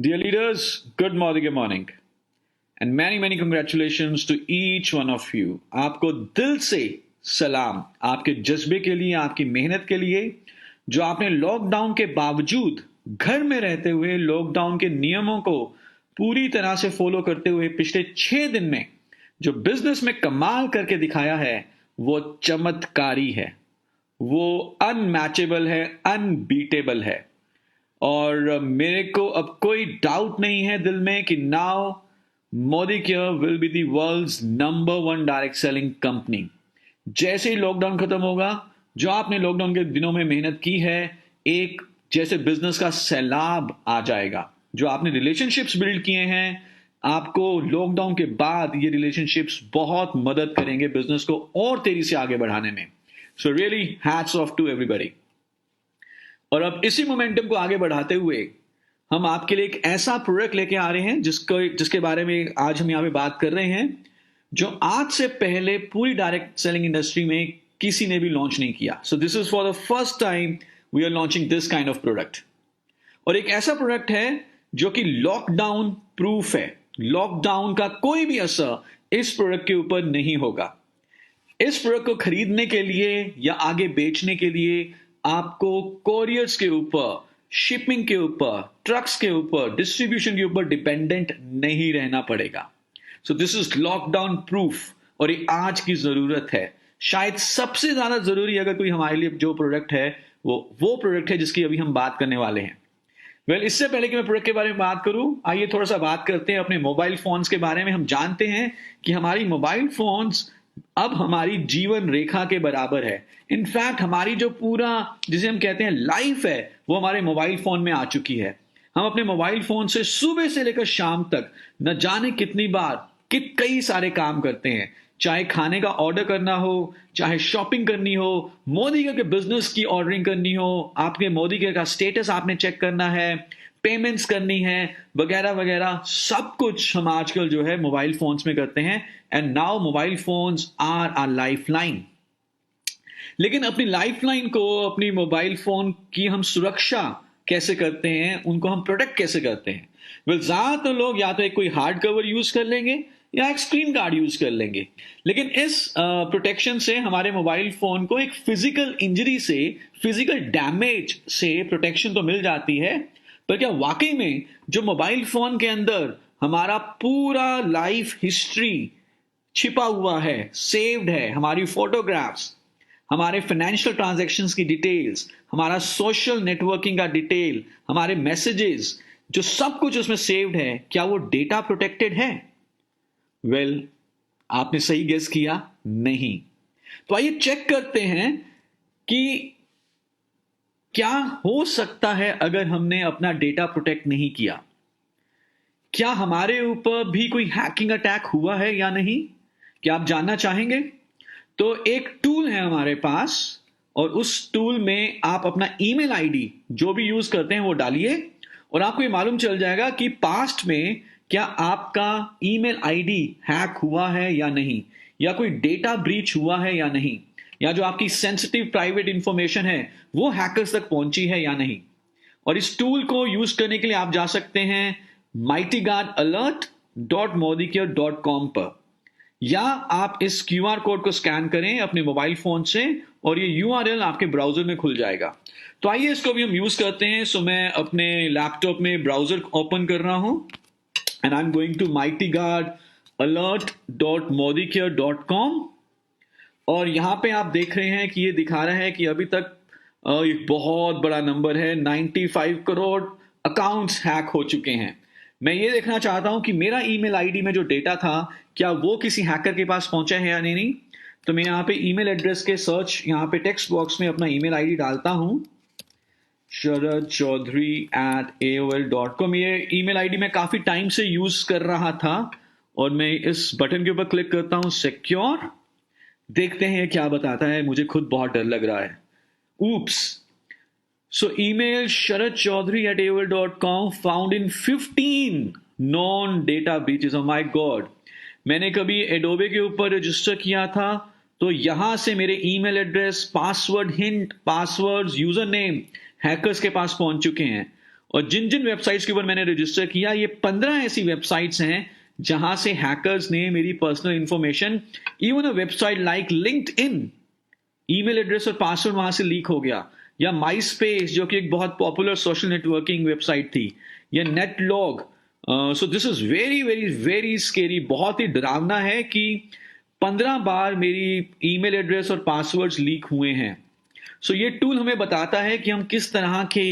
Dear leaders, good morning and many congratulations to each one of you. आपको दिल से सलाम आपके जज्बे के लिए, आपकी मेहनत के लिए, जो आपने लॉकडाउन के बावजूद घर में रहते हुए लॉकडाउन के नियमों को पूरी तरह से फॉलो करते हुए पिछले 6 दिन में जो बिजनेस में कमाल करके दिखाया है वो चमत्कारी है, वो अनमैचेबल है, अनबीटेबल है। और मेरे को अब कोई डाउट नहीं है दिल में कि now Modicare will be the world's number 1 direct selling company. जैसे ही लॉकडाउन खत्म होगा, जो आपने लॉकडाउन के दिनों में मेहनत की है, एक जैसे बिजनेस का सैलाब आ जाएगा। जो आपने रिलेशनशिप्स बिल्ड किए हैं, आपको लॉकडाउन के बाद ये रिलेशनशिप्स बहुत मदद करेंगे बिजनेस को और तेजी से आगे बढ़ाने में। So really hats off to everybody. और अब इसी मोमेंटम को आगे बढ़ाते हुए हम आपके लिए एक ऐसा प्रोडक्ट लेके आ रहे हैं जिसके बारे में आज हम यहाँ पे बात कर रहे हैं, जो आज से पहले पूरी डायरेक्ट सेलिंग इंडस्ट्री में किसी ने भी लॉन्च नहीं किया। So this is for the first time we are launching this kind of product. और एक ऐसा प्रोडक्ट है जो कि लॉकडाउन प्रूफ है। लॉकडाउन का कोई भी असर इस प्रोडक्ट के ऊपर नहीं होगा। इस प्रोडक्ट को खरीदने के लिए या आगे बेचने के लिए आपको कोरियर्स के ऊपर, शिपिंग के ऊपर, ट्रक्स के ऊपर, डिस्ट्रीब्यूशन के ऊपर डिपेंडेंट नहीं रहना पड़ेगा। सो दिस इज लॉकडाउन प्रूफ और ये आज की जरूरत है। शायद सबसे ज्यादा जरूरी अगर कोई हमारे लिए जो प्रोडक्ट है वो प्रोडक्ट है जिसकी अभी हम बात करने वाले हैं। इससे पहले कि मैं प्रोडक्ट के बारे में बात करूं, आइए थोड़ा सा बात करते हैं अपने मोबाइल फोन्स के बारे में। हम जानते हैं कि हमारी मोबाइल फोन्स अब हमारी जीवन रेखा के बराबर है। इनफैक्ट हमारी जो पूरा जिसे हम कहते हैं लाइफ है वो हमारे मोबाइल फोन में आ चुकी है। हम अपने मोबाइल फोन से सुबह से लेकर शाम तक न जाने कितनी बार कई सारे काम करते हैं। चाहे खाने का ऑर्डर करना हो, चाहे शॉपिंग करनी हो, मोदी के बिजनेस की ऑर्डरिंग करनी हो, आपके मोदी के का स्टेटस आपने चेक करना है, पेमेंट्स करनी है, वगैरह वगैरह, सब कुछ हम आजकल जो है मोबाइल फोन्स में करते हैं। And now mobile phones are our lifeline. लेकिन अपनी लाइफलाइन को, अपनी मोबाइल फोन की हम सुरक्षा कैसे करते हैं, उनको हम प्रोटेक्ट कैसे करते हैं? ज्यादातर लोग या तो एक कोई हार्ड कवर यूज कर लेंगे या एक स्क्रीन गार्ड यूज कर लेंगे। लेकिन इस प्रोटेक्शन से हमारे मोबाइल फोन को एक फिजिकल इंजरी से, फिजिकल डैमेज से प्रोटेक्शन तो मिल जाती है, पर क्या वाकई में जो मोबाइल फोन के अंदर हमारा पूरा लाइफ हिस्ट्री छिपा हुआ है, सेव्ड है, हमारी फोटोग्राफ्स, हमारे फाइनेंशियल ट्रांजैक्शंस की डिटेल्स, हमारा सोशल नेटवर्किंग का डिटेल, हमारे मैसेजेस, जो सब कुछ उसमें सेव्ड है, क्या वो डेटा प्रोटेक्टेड है? आपने सही गेस किया, नहीं। तो आइए चेक करते हैं कि क्या हो सकता है अगर हमने अपना डेटा प्रोटेक्ट नहीं किया। क्या हमारे ऊपर भी कोई हैकिंग अटैक हुआ है या नहीं? क्या आप जानना चाहेंगे? तो एक टूल है हमारे पास और उस टूल में आप अपना ईमेल आईडी जो भी यूज करते हैं वो डालिए और आपको ये मालूम चल जाएगा कि पास्ट में क्या आपका ईमेल आईडी हैक हुआ है या नहीं, या कोई डेटा ब्रीच हुआ है या नहीं, या जो आपकी सेंसिटिव प्राइवेट इंफॉर्मेशन है वो हैकर्स तक पहुंची है या नहीं। और इस टूल को यूज करने के लिए आप जा सकते हैं mightyguardalert.modicare.com पर, या आप इस क्यूआर कोड को स्कैन करें अपने मोबाइल फोन से और ये यूआरएल आपके ब्राउजर में खुल जाएगा। तो आइए इसको भी हम यूज करते हैं। सो मैं अपने लैपटॉप में ब्राउजर ओपन कर रहा हूं and I am going to mightyguardalert.modicare.com और यहां पे आप देख रहे हैं कि ये दिखा रहा है कि अभी तक एक बहुत बड़ा नंबर है, 95 करोड़ अकाउंट्स हैक हो चुके हैं। मैं ये देखना चाहता हूं कि मेरा ईमेल आईडी में जो डेटा था क्या वो किसी हैकर के पास पहुंचा है या नहीं। तो मैं यहाँ पे ईमेल एड्रेस के सर्च, यहाँ पे टेक्स्ट बॉक्स में अपना ईमेल आईडी डालता हूं, sharadchaudhary@aol.com। ये ईमेल आईडी मैं काफी टाइम से यूज कर रहा था और मैं इस बटन के ऊपर क्लिक करता हूं, सिक्योर। देखते हैं क्या बताता है, मुझे खुद बहुत डर लग रहा है। Oops. So email sharadchaudhary@aol.com found in 15 non-data breaches. Oh my God! मैंने कभी एडोबे के ऊपर रजिस्टर किया था तो यहां से मेरे email address, password hint, passwords, user name hackers के पास पहुंच चुके हैं और जिन जिन वेबसाइट्स के ऊपर मैंने रजिस्टर किया, ये 15 ऐसी वेबसाइट्स हैं जहां से हैकर्स ने मेरी personal information, even a website like LinkedIn, email address और पासवर्ड वहां से लीक हो गया, या माई स्पेस जो कि एक बहुत पॉपुलर सोशल नेटवर्किंग वेबसाइट थी, या Netlog. So this is very very very scary, बहुत ही डरावना है कि 15 बार मेरी ईमेल एड्रेस और पासवर्ड्स लीक हुए हैं। सो ये टूल हमें बताता है कि हम किस तरह के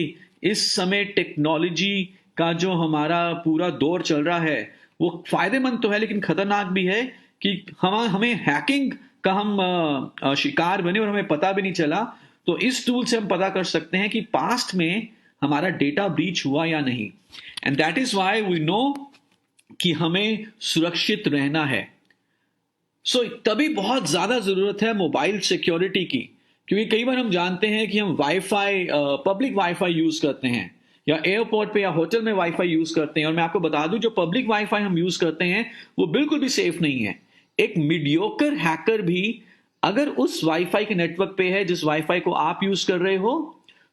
इस समय टेक्नोलॉजी का जो हमारा पूरा दौर चल रहा है वो फायदेमंद तो है लेकिन खतरनाक भी है, कि हमें हैकिंग का हम शिकार बने और हमें पता भी नहीं चला। तो इस टूल से हम पता कर सकते हैं कि पास्ट में हमारा डेटा ब्रीच हुआ या नहीं, and that is why we know कि हमें सुरक्षित रहना है। सो तभी बहुत ज्यादा जरूरत है मोबाइल सिक्योरिटी की, क्योंकि कई बार हम जानते हैं कि हम वाईफाई, पब्लिक वाईफाई यूज करते हैं, या एयरपोर्ट पे या होटल में वाईफाई यूज करते हैं, और मैं आपको बता दूं जो पब्लिक वाईफाई हम यूज करते हैं वो बिल्कुल भी सेफ नहीं है। एक मीडियोकर हैकर भी अगर उस वाईफाई के नेटवर्क पे है जिस वाईफाई को आप यूज कर रहे हो,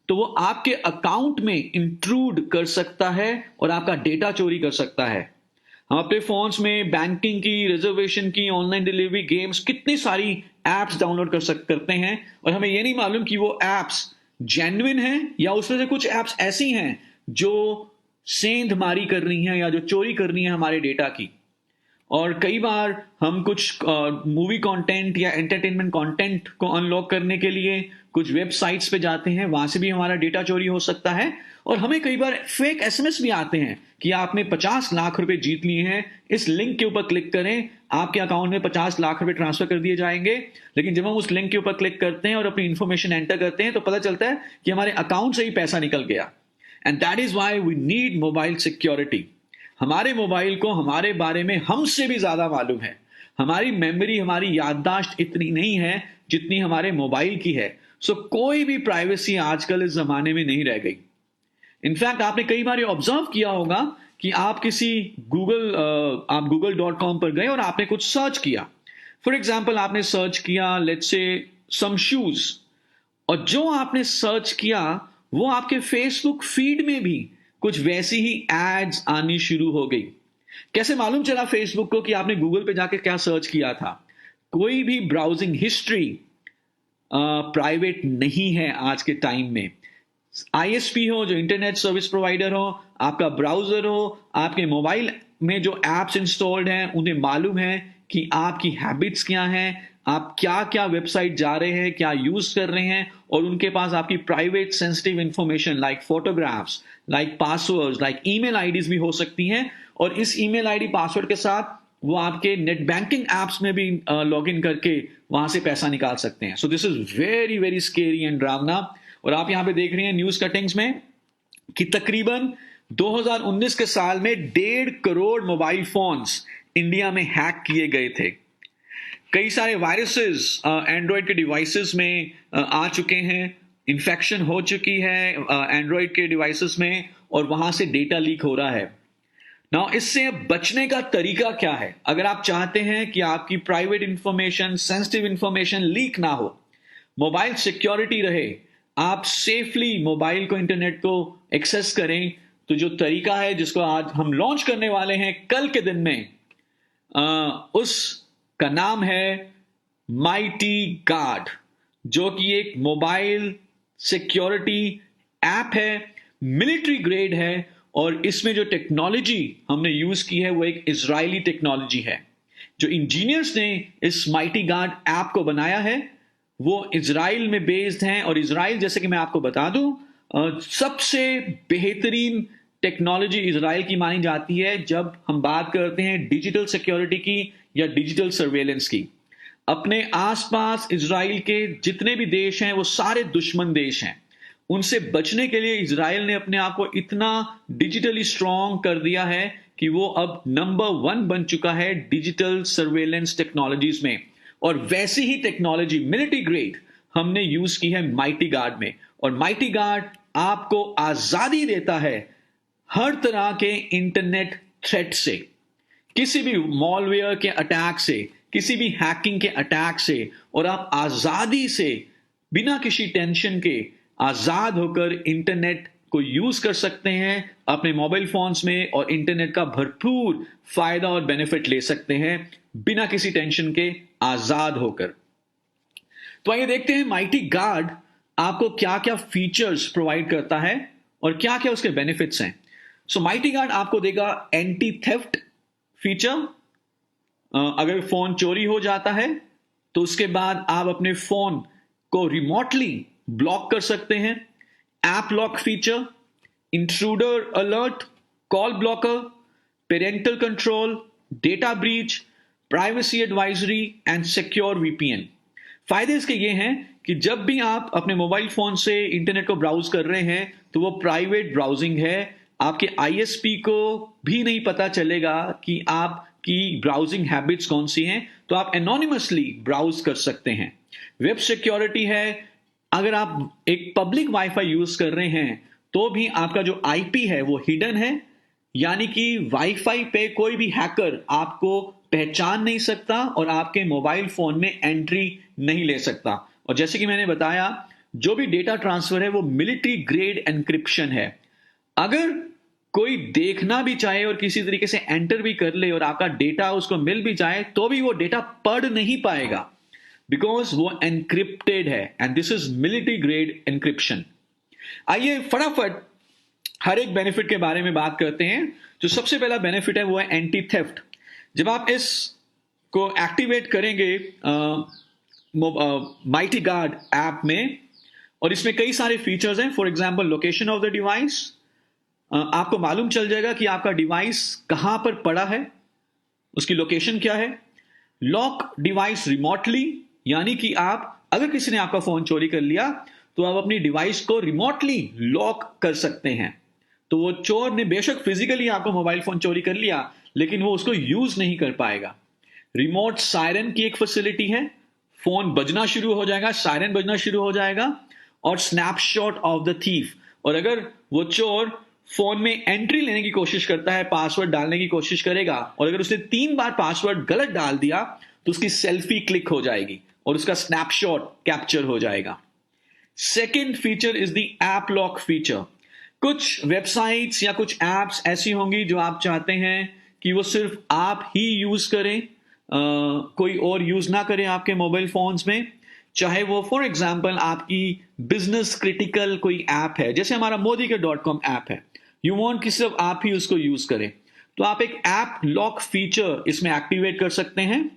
तो वो आपके अकाउंट में इंट्रूड कर सकता है और आपका डेटा चोरी कर सकता है। हम अपने फोन्स में बैंकिंग की, रिजर्वेशन की, ऑनलाइन डिलीवरी, गेम्स, कितनी सारी एप्स डाउनलोड करते हैं और हमें यह नहीं मालूम कि वो एप्स जेन्युइन हैं या उसमें से कुछ एप्स ऐसी हैं जो सेंधमारी कर रही हैं या जो चोरी कर रही हैं हमारे डेटा की। और कई बार हम कुछ मूवी कंटेंट या एंटरटेनमेंट कंटेंट को अनलॉक करने के लिए कुछ वेबसाइट्स पे जाते हैं, वहां से भी हमारा डेटा चोरी हो सकता है। और हमें कई बार फेक एसएमएस भी आते हैं कि आपने 50 लाख रुपए जीत लिए हैं, इस लिंक के ऊपर क्लिक करें, आपके अकाउंट में 50 लाख रुपए ट्रांसफर कर दिए जाएंगे। लेकिन जब हम उस लिंक के ऊपर क्लिक करते हैं और अपनी इंफॉर्मेशन एंटर करते हैं तो पता चलता है कि हमारे अकाउंट से ही पैसा निकल गया। And that is why we need mobile security. हमारे मोबाइल को हमारे बारे में हमसे भी ज्यादा मालूम है। हमारी मेमोरी, हमारी याददाश्त इतनी नहीं है जितनी हमारे मोबाइल की है। सो कोई भी प्राइवेसी आजकल इस जमाने में नहीं रह गई। इनफैक्ट आपने कई बार ऑब्जर्व किया होगा कि आप किसी आप google.com पर गए और आपने कुछ सर्च किया। फॉर एग्जाम्पल आपने सर्च किया लेट्स से सम शूज, और जो आपने सर्च किया वो आपके फेसबुक फीड में भी कुछ वैसी ही एड्स आनी शुरू हो गई। कैसे मालूम चला फेसबुक को कि आपने गूगल पे जाके क्या सर्च किया था? कोई भी ब्राउजिंग हिस्ट्री प्राइवेट नहीं है आज के टाइम में। आईएसपी हो, जो इंटरनेट सर्विस प्रोवाइडर हो, आपका ब्राउजर हो, आपके मोबाइल में जो एप्स इंस्टॉल्ड हैं उन्हें मालूम है कि आपकी हैबिट्स क्या हैं, आप क्या क्या वेबसाइट जा रहे हैं, क्या यूज कर रहे हैं, और उनके पास आपकी private sensitive information like photographs, like passwords, like email IDs भी हो सकती हैं। और इस ईमेल आईडी पासवर्ड के साथ वो आपके नेट बैंकिंग एप्स में भी लॉग इन करके वहां से पैसा निकाल सकते हैं। सो this is very very scary and डरावना। और आप यहां पे देख रहे हैं न्यूज कटिंग्स में कि तकरीबन 2019 के साल में 1.5 करोड़ मोबाइल फोन्स इंडिया में हैक किए गए थे। कई सारे वायरसेस एंड्रॉयड के डिवाइसेस में आ चुके हैं, इन्फेक्शन हो चुकी है एंड्रॉयड के डिवाइसेस में, और वहां से डेटा लीक हो रहा है। नाउ इससे बचने का तरीका क्या है? अगर आप चाहते हैं कि आपकी private information, sensitive information leak ना हो, मोबाइल सिक्योरिटी रहे, आप सेफली मोबाइल को, इंटरनेट को एक्सेस करें, तो जो तरीका है जिसको आज हम लॉन्च करने वाले हैं कल के दिन में, उसका नाम है माइटी गार्ड, जो कि एक मोबाइल सिक्योरिटी ऐप है, मिलिट्री ग्रेड है, और इसमें जो टेक्नोलॉजी हमने यूज की है वो एक इजरायली टेक्नोलॉजी है। जो इंजीनियर्स ने इस माइटी गार्ड ऐप को बनाया है वो इजराइल में बेस्ड हैं, और इजराइल, जैसे कि मैं आपको बता दूं, सबसे बेहतरीन टेक्नोलॉजी इजराइल की मानी जाती है जब हम बात करते हैं डिजिटल सिक्योरिटी की या डिजिटल सर्वेलेंस की। अपने आसपास इजराइल के जितने भी देश हैं वो सारे दुश्मन देश हैं। उनसे बचने के लिए इजराइल ने अपने आप को इतना डिजिटली स्ट्रांग कर दिया है कि वो अब नंबर 1 बन चुका है डिजिटल सर्वेलेंस टेक्नोलॉजीज में। और वैसी ही टेक्नोलॉजी मिलिट्री ग्रेड हमने यूज की है माइटी गार्ड में। और माइटी गार्ड आपको आजादी देता है हर तरह के इंटरनेट थ्रेट से, किसी भी मॉलवेयर के अटैक से, किसी भी हैकिंग के अटैक से, और आप आजादी से बिना किसी टेंशन के आजाद होकर इंटरनेट को यूज कर सकते हैं अपने मोबाइल फोन्स में और इंटरनेट का भरपूर फायदा और बेनिफिट ले सकते हैं बिना किसी टेंशन के, आजाद होकर। तो आइए देखते हैं माइटी गार्ड आपको क्या क्या फीचर्स प्रोवाइड करता है और क्या क्या उसके बेनिफिट्स हैं। सो माइटी गार्ड आपको देगा एंटी थेफ्ट फीचर। अगर फोन चोरी हो जाता है तो उसके बाद आप अपने फोन को रिमोटली ब्लॉक कर सकते हैं। App lock feature, intruder alert, call blocker, parental control, data breach, privacy advisory and secure VPN. फायदे इसके ये हैं कि जब भी आप अपने मोबाइल फोन से इंटरनेट को ब्राउज कर रहे हैं तो वो प्राइवेट ब्राउजिंग है, आपके आईएसपी को भी नहीं पता चलेगा कि आपकी ब्राउजिंग हैबिट्स कौन सी हैं, तो आप एनोनिमसली ब्राउज कर सकते हैं। वेब सिक्योरिटी है, अगर आप एक पब्लिक वाईफाई यूज कर रहे हैं तो भी आपका जो आईपी है वो हिडन है, यानी कि वाईफाई पे कोई भी हैकर आपको पहचान नहीं सकता और आपके मोबाइल फोन में एंट्री नहीं ले सकता। और जैसे कि मैंने बताया, जो भी डेटा ट्रांसफर है वो मिलिट्री ग्रेड एन्क्रिप्शन है। अगर कोई देखना भी चाहे और किसी तरीके से एंटर भी कर ले और आपका डेटा उसको मिल भी जाए तो भी वो डेटा पढ़ नहीं पाएगा, बिकॉज वो एनक्रिप्टेड है and this is military grade encryption. आइए फटाफट हर एक बेनिफिट के बारे में बात करते हैं। जो सबसे पहला बेनिफिट है वो है एंटी थेफ्ट। जब आप इस को एक्टिवेट करेंगे माइटी गार्ड ऐप में, और इसमें कई सारे फीचर्स हैं। For example location of the device, आपको मालूम चल जाएगा कि आपका डिवाइस कहां पर पड़ा है, उसकी लोकेशन क्या है। लॉक डिवाइस रिमोटली, यानी कि आप अगर किसी ने आपका फोन चोरी कर लिया तो आप अपनी डिवाइस को रिमोटली लॉक कर सकते हैं। तो वो चोर ने बेशक फिजिकली आपका मोबाइल फोन चोरी कर लिया लेकिन वो उसको यूज नहीं कर पाएगा। रिमोट सायरन की एक फैसिलिटी है, फोन बजना शुरू हो जाएगा, सायरन बजना शुरू हो जाएगा। और स्नैपशॉट ऑफ द थीफ, और अगर वो चोर फोन में एंट्री लेने की कोशिश करता है, पासवर्ड डालने की कोशिश करेगा, और अगर उसने 3 बार पासवर्ड गलत डाल दिया तो उसकी सेल्फी क्लिक हो जाएगी और उसका स्नैपशॉट कैप्चर हो जाएगा। Second feature is the app lock feature. कुछ वेबसाइट्स या कुछ एप्स ऐसी होंगी जो आप चाहते हैं कि वो सिर्फ आप ही यूज करें, कोई और यूज ना करे आपके मोबाइल फोन्स में। चाहे वो फॉर एग्जाम्पल आपकी बिजनेस क्रिटिकल कोई ऐप है, जैसे हमारा मोदी के .com ऐप है, यू वांट कि सिर्फ आप ही उसको यूज करें, तो आप एक ऐप लॉक फीचर इसमें एक्टिवेट कर सकते हैं।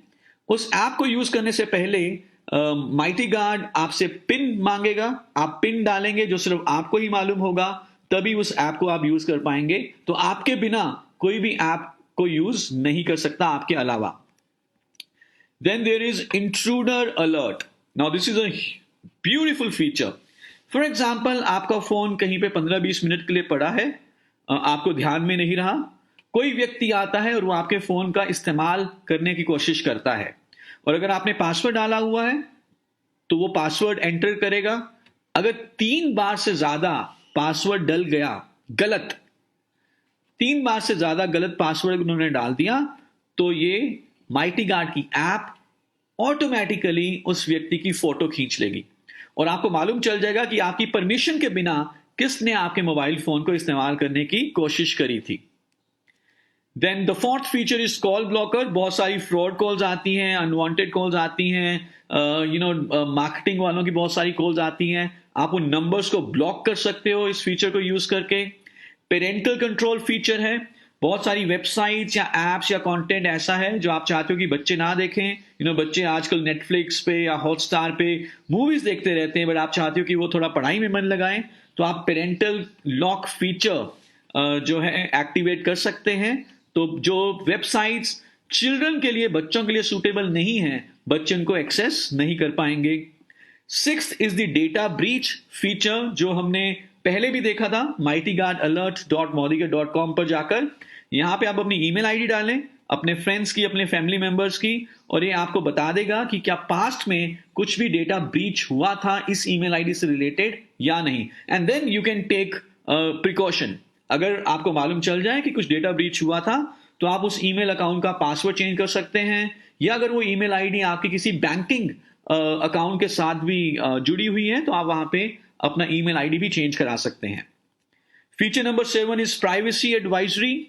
उस ऐप को यूज करने से पहले माइटी गार्ड आपसे पिन मांगेगा, आप पिन डालेंगे जो सिर्फ आपको ही मालूम होगा, तभी उस ऐप को आप यूज कर पाएंगे। तो आपके बिना कोई भी ऐप को यूज नहीं कर सकता आपके अलावा। Then there is intruder alert. Now this is a beautiful feature. For example, आपका फोन कहीं पे 15-20 मिनट के लिए पड़ा है, आपको ध्यान में नहीं रहा, कोई व्यक्ति आता है और वो आपके फोन का इस्तेमाल करने की कोशिश करता है, और अगर आपने पासवर्ड डाला हुआ है तो वो पासवर्ड एंटर करेगा। अगर 3 बार से ज्यादा पासवर्ड डल गया गलत, 3 बार से ज्यादा गलत पासवर्ड उन्होंने डाल दिया, तो ये माइटी गार्ड की ऐप ऑटोमेटिकली उस व्यक्ति की फोटो खींच लेगी और आपको मालूम चल जाएगा कि आपकी परमिशन के बिना किसने आपके मोबाइल फोन को इस्तेमाल करने की कोशिश करी थी। Then the fourth feature is call blocker. बहुत सारी फ्रॉड कॉल्स आती हैं, अनवांटेड कॉल्स आती हैं, मार्केटिंग वालों की बहुत सारी कॉल्स आती हैं, आप उन नंबर्स को ब्लॉक कर सकते हो इस फीचर को यूज करके। पेरेंटल कंट्रोल फीचर है, बहुत सारी वेबसाइट्स या एप्स या कंटेंट ऐसा है जो आप चाहते हो कि बच्चे ना देखें। बच्चे आजकल नेटफ्लिक्स पे या हॉटस्टार पे मूवीज देखते रहते हैं, बट आप चाहते हो कि वो थोड़ा पढ़ाई में मन लगाएं, तो आप पेरेंटल लॉक फीचर जो है एक्टिवेट कर सकते हैं। तो जो वेबसाइट्स चिल्ड्रन के लिए, बच्चों के लिए सूटेबल नहीं है, बच्चे उनको एक्सेस नहीं कर पाएंगे। Sixth is the data breach feature, जो हमने पहले भी देखा था mightyguardalert.modi.com पर जाकर। यहां पे आप अपनी ईमेल आईडी डालें, अपने फ्रेंड्स की, अपने फैमिली मेंबर्स की, और ये आपको बता देगा कि क्या पास्ट में कुछ भी डेटा ब्रीच हुआ था इस ईमेल आईडी से रिलेटेड या नहीं। And then you can take precaution. अगर आपको मालूम चल जाए कि कुछ डेटा ब्रीच हुआ था तो आप उस ईमेल अकाउंट का पासवर्ड चेंज कर सकते हैं, या अगर वो ईमेल आईडी आपकी किसी बैंकिंग अकाउंट के साथ भी जुड़ी हुई है तो आप वहां पे अपना ईमेल आईडी भी चेंज करा सकते हैं। Feature number 7 is privacy advisory.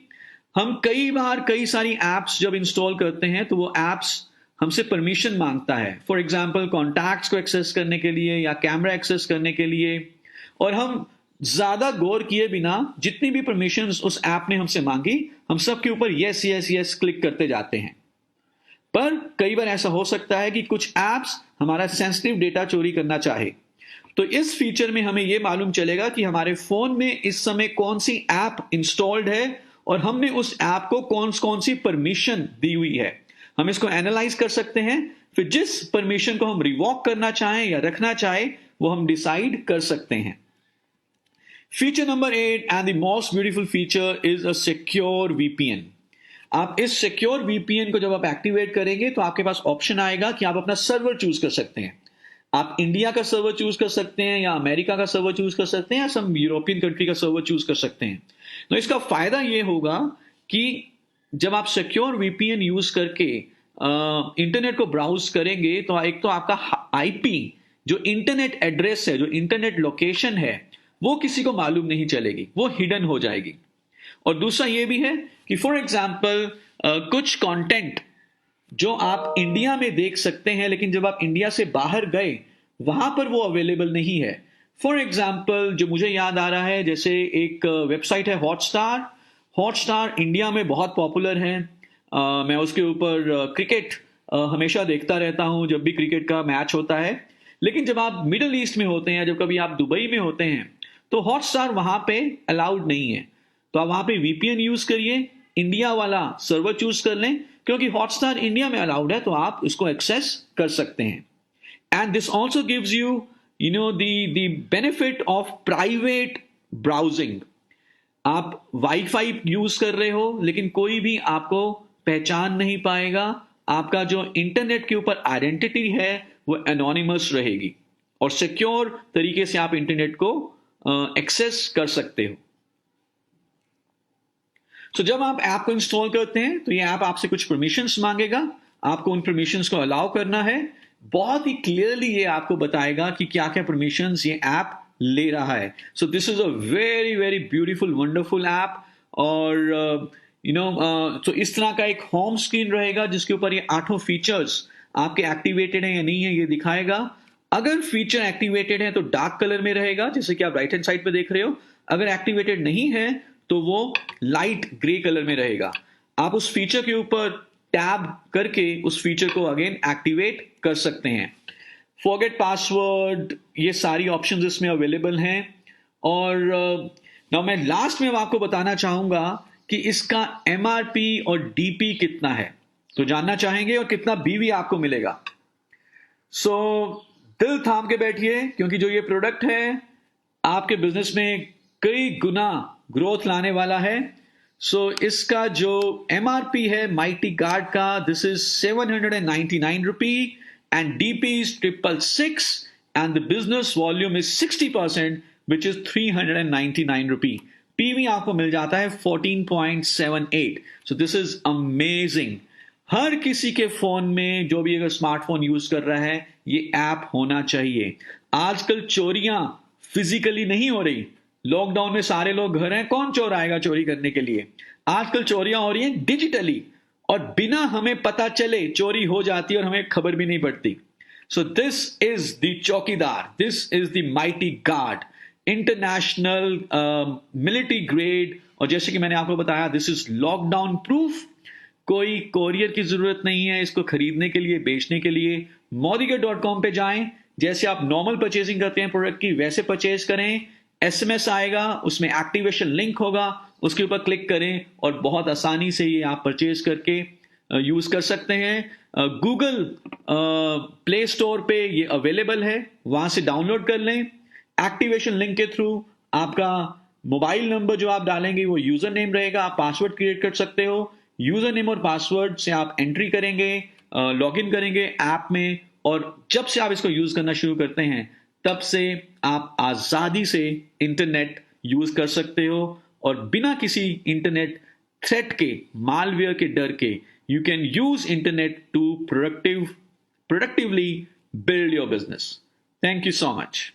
हम कई बार कई सारी एप्स जब इंस्टॉल करते हैं तो वो एप्स हमसे परमिशन मांगता है, फॉर एग्जाम्पल कॉन्टैक्ट्स को एक्सेस करने के लिए या कैमरा एक्सेस करने के लिए, और हम ज्यादा गौर किए बिना जितनी भी परमिशंस उस ऐप ने हमसे मांगी हम सब के ऊपर यस यस यस क्लिक करते जाते हैं। पर कई बार ऐसा हो सकता है कि कुछ एप्स हमारा सेंसिटिव डेटा चोरी करना चाहे, तो इस फीचर में हमें यह मालूम चलेगा कि हमारे फोन में इस समय कौन सी ऐप इंस्टॉल्ड है और हमने उस ऐप को कौन कौन सी परमिशन दी हुई है। हम इसको एनालाइज कर सकते हैं, फिर जिस परमिशन को हम रिवॉक करना चाहें या रखना चाहें वो हम डिसाइड कर सकते हैं। Feature number 8 and the most beautiful feature is a secure VPN. आप इस सिक्योर वीपीएन को जब आप एक्टिवेट करेंगे तो आपके पास ऑप्शन आएगा कि आप अपना सर्वर चूज कर सकते हैं। आप इंडिया का सर्वर चूज कर सकते हैं या अमेरिका का सर्वर चूज कर सकते हैं या सम यूरोपियन कंट्री का सर्वर चूज कर सकते हैं। तो इसका फायदा यह होगा कि जब आप सिक्योर वीपीएन यूज करके इंटरनेट को ब्राउज करेंगे तो एक तो आपका आईपी जो इंटरनेट एड्रेस है, जो इंटरनेट लोकेशन है, वो किसी को मालूम नहीं चलेगी, वो हिडन हो जाएगी। और दूसरा ये भी है कि फॉर एग्जाम्पल कुछ कंटेंट जो आप इंडिया में देख सकते हैं लेकिन जब आप इंडिया से बाहर गए वहां पर वो अवेलेबल नहीं है। फॉर एग्जाम्पल जो मुझे याद आ रहा है, जैसे एक वेबसाइट है हॉटस्टार। हॉटस्टार इंडिया में बहुत पॉपुलर है। मैं उसके ऊपर क्रिकेट हमेशा देखता रहता हूं जब भी क्रिकेट का मैच होता है। लेकिन जब आप मिडल ईस्ट में होते हैं, जब कभी आप दुबई में होते हैं, तो हॉटस्टार वहां पे अलाउड नहीं है। तो आप वहां पे वीपीएन यूज करिए, इंडिया वाला सर्वर चूज कर लें, क्योंकि हॉटस्टार इंडिया में अलाउड है तो आप उसको एक्सेस कर सकते हैं। And this also gives you know the benefit of private browsing. आप वाईफाई यूज कर रहे हो लेकिन कोई भी आपको पहचान नहीं पाएगा, आपका जो इंटरनेट के ऊपर आइडेंटिटी है वो एनोनिमस रहेगी और सिक्योर तरीके से आप इंटरनेट को एक्सेस कर सकते हो। तो जब आप ऐप को इंस्टॉल करते हैं तो ये ऐप आपसे कुछ परमिशंस मांगेगा, आपको उन परमिशंस को अलाउ करना है। बहुत ही क्लियरली ये आपको बताएगा कि क्या क्या परमिशंस ये ऐप ले रहा है। सो this is a very very beautiful wonderful app. और तो इस तरह का एक होम स्क्रीन रहेगा जिसके ऊपर ये 8 फीचर्स आपके एक्टिवेटेड हैं या नहीं है ये दिखाएगा। अगर फीचर एक्टिवेटेड है तो डार्क कलर में रहेगा जैसे कि आप राइट हैंड साइड पे देख रहे हो, अगर एक्टिवेटेड नहीं है तो वो लाइट ग्रे कलर में रहेगा। आप उस फीचर के ऊपर टैब करके उस फीचर को अगेन एक्टिवेट कर सकते हैं। फॉरगेट पासवर्ड, ये सारी ऑप्शंस इसमें अवेलेबल हैं। और नाउ मैं लास्ट में आपको बताना चाहूंगा कि इसका एमआरपी और डीपी कितना है, तो जानना चाहेंगे, और कितना बीवी आपको मिलेगा। सो दिल थाम के बैठिए क्योंकि जो ये प्रोडक्ट है आपके बिजनेस में कई गुना ग्रोथ लाने वाला है। सो इसका जो एमआरपी है माइटी गार्ड का, this is 799 rupee and DP is 666 and the business volume is 60% which is 399 rupee. PV आपको मिल जाता है 14.78। So this is amazing. हर किसी के फोन में जो भी अगर स्मार्टफोन यूज कर रहा है ये ऐप होना चाहिए। आजकल चोरियां फिजिकली नहीं हो रही, लॉकडाउन में सारे लोग घर हैं, कौन चोर आएगा चोरी करने के लिए। आजकल चोरियां हो रही हैं डिजिटली और बिना हमें पता चले चोरी हो जाती है और हमें खबर भी नहीं पड़ती। सो दिस इज द चौकीदार, this is the mighty guard, international military grade. और जैसे कि मैंने आपको बताया दिस इज लॉकडाउन प्रूफ। कोई कोरियर की जरूरत नहीं है इसको खरीदने के लिए, बेचने के लिए। modigate.com पे जाएं, जैसे आप नॉर्मल परचेजिंग करते हैं प्रोडक्ट की वैसे परचेज करें। एसएमएस आएगा, उसमें एक्टिवेशन लिंक होगा, उसके ऊपर क्लिक करें और बहुत आसानी से ये आप परचेज करके यूज कर सकते हैं। गूगल प्ले स्टोर पे ये अवेलेबल है, वहां से डाउनलोड कर लें। एक्टिवेशन लिंक के थ्रू आपका मोबाइल नंबर जो आप डालेंगे वो यूजर नेम रहेगा, आप पासवर्ड क्रिएट कर सकते हो। यूजर नेम और पासवर्ड से आप एंट्री करेंगे, लॉग इन करेंगे ऐप में, और जब से आप इसको यूज करना शुरू करते हैं तब से आप आजादी से इंटरनेट यूज कर सकते हो और बिना किसी इंटरनेट थ्रेट के, मालवेयर के डर के, you can use internet to productively build your business. Thank you so much.